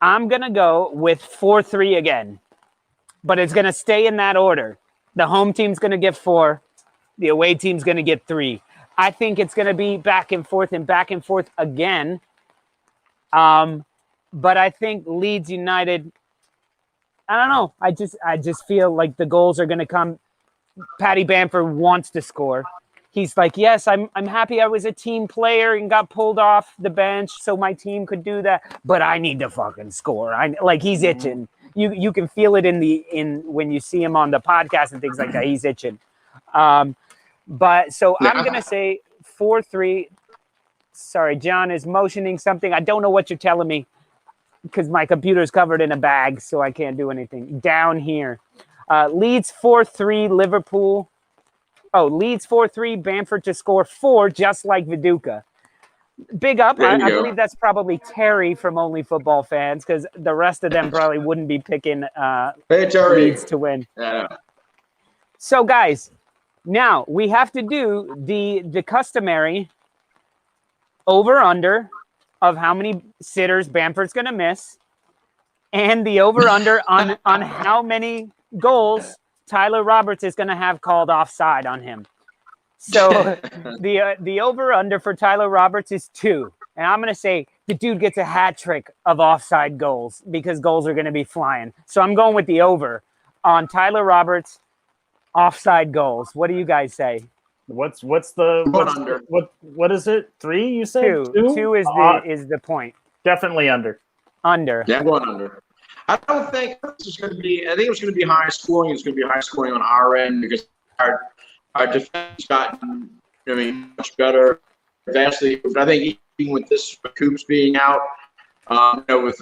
I'm going to go with 4-3 again. But it's going to stay in that order. The home team's going to get 4. The away team's going to get 3. I think it's going to be back and forth again. But I think Leeds United I don't know. I just feel like the goals are going to come. Paddy Bamford wants to score. He's like, yes, I'm happy I was a team player and got pulled off the bench so my team could do that, but I need to fucking score. He's itching. You can feel it in when you see him on the podcast and things like that. He's itching. But so I'm gonna say 4-3. Sorry, John is motioning something. I don't know what you're telling me because my computer's covered in a bag, so I can't do anything. Down here. Leeds 4-3, Liverpool. Oh, Leeds 4-3, Bamford to score 4, just like Viduka. Big up. I believe that's probably Terry from Only Football Fans, because the rest of them probably wouldn't be picking Leeds to win. Yeah. So, guys, now we have to do the customary over-under of how many sitters Bamford's going to miss, and the over-under on how many goals Tyler Roberts is going to have called offside on him. So the over-under for Tyler Roberts is 2. And I'm going to say the dude gets a hat trick of offside goals because goals are going to be flying. So I'm going with the over on Tyler Roberts offside goals. What do you guys say? What is it? 3, you said? 2. 2 is the point. Definitely under. Under. Yeah, I'm going under. I don't think this is going to be. I think it's going to be high scoring. It's going to be high scoring on our end because our defense gotten, much better, vastly. But I think even with this Coops being out, with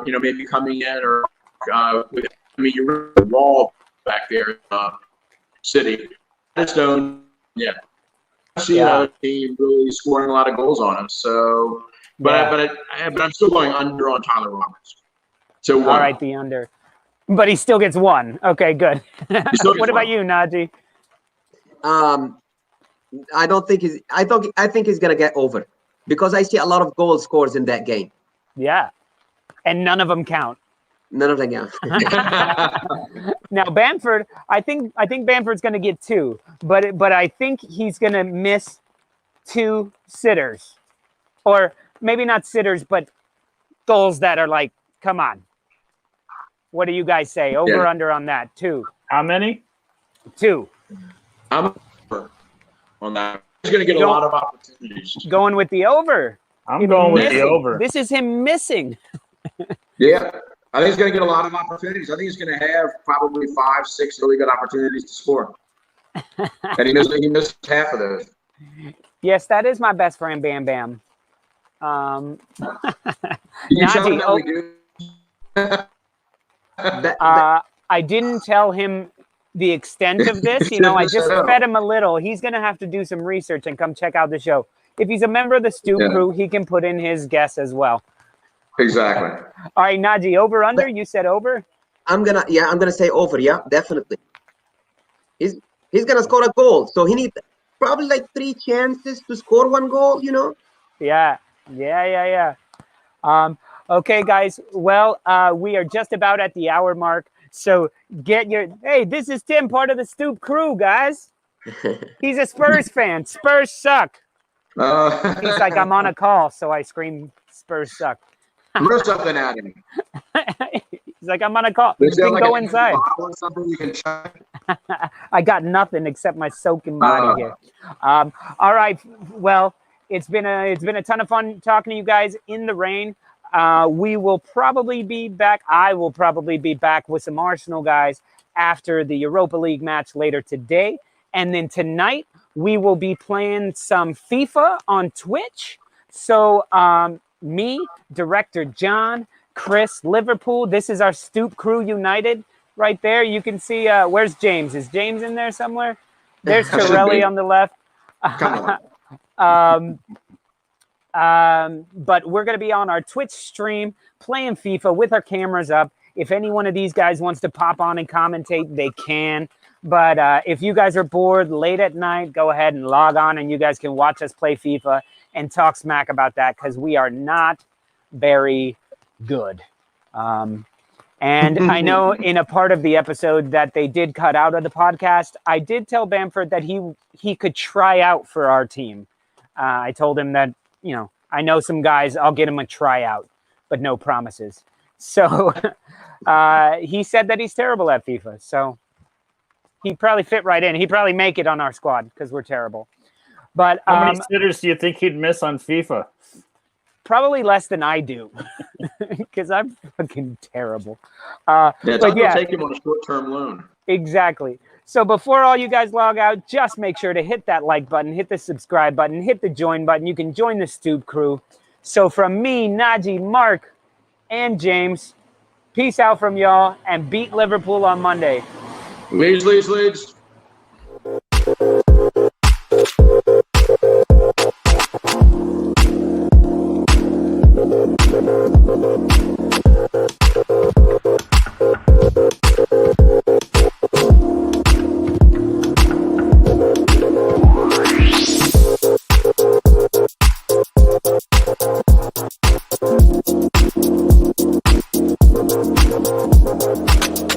maybe coming in or you're really raw back there, City. I just don't. Yeah, I see another team really scoring a lot of goals on us. So, but I'm still going under on Tyler Roberts. So 1. All right, the under. But he still gets 1. Okay, good. What about you, Naji? I don't think he's. I think he's gonna get over because I see a lot of goal scores in that game. Yeah, and none of them count. None of them count. Now Bamford, I think Bamford's gonna get 2, but I think he's gonna miss 2 sitters, or maybe not sitters, but goals that are like, come on. What do you guys say? Over under on that? 2. How many? 2. I'm over on that. He's going to get a lot of opportunities. Going with the over. I'm going with the over. This is him missing. Yeah. I think he's going to get a lot of opportunities. I think he's going to have probably 5, 6 really good opportunities to score. And he missed half of those. Yes, that is my best friend, Bam Bam. Can you tell him that we do? I didn't tell him the extent of this. I just fed him a little. He's going to have to do some research and come check out the show. If he's a member of the Stoop Crew, he can put in his guess as well. Exactly. All right, Naji, over, under? You said over? I'm gonna say over. Yeah, definitely. He's gonna score a goal. So he needs probably like 3 chances to score 1 goal, Yeah. Okay, guys. Well, we are just about at the hour mark. So hey, this is Tim, part of the Stoop Crew, guys. He's a Spurs fan. Spurs suck. He's like, I'm on a call, so I scream, Spurs suck. Throw something at him. He's like, I'm on a call. You can go inside. I got nothing except my soaking body here. All right. Well, it's been a ton of fun talking to you guys in the rain. We will probably be back. I will probably be back with some Arsenal guys after the Europa League match later today. And then tonight, we will be playing some FIFA on Twitch. So me, Director John, Chris, Liverpool. This is our Stoop Crew United right there. You can see, where's James? Is James in there somewhere? There's Chiarelli on the left. Come on. But we're going to be on our Twitch stream playing FIFA with our cameras up. If any one of these guys wants to pop on and commentate, they can. But if you guys are bored late at night, go ahead and log on and you guys can watch us play FIFA and talk smack about that because we are not very good. And I know in a part of the episode that they did cut out of the podcast, I did tell Bamford that he could try out for our team. I told him that, I know some guys, I'll get him a tryout, but no promises. So he said that he's terrible at FIFA. So he'd probably fit right in. He'd probably make it on our squad because we're terrible. But how many sitters do you think he'd miss on FIFA? Probably less than I do, because I'm fucking terrible. It's but yeah, take him on a short-term loan. Exactly. So before all you guys log out, just make sure to hit that like button, hit the subscribe button, hit the join button. You can join the Stoop crew. So from me, Naji, Mark, and James, peace out from y'all, and beat Liverpool on Monday. Leeds.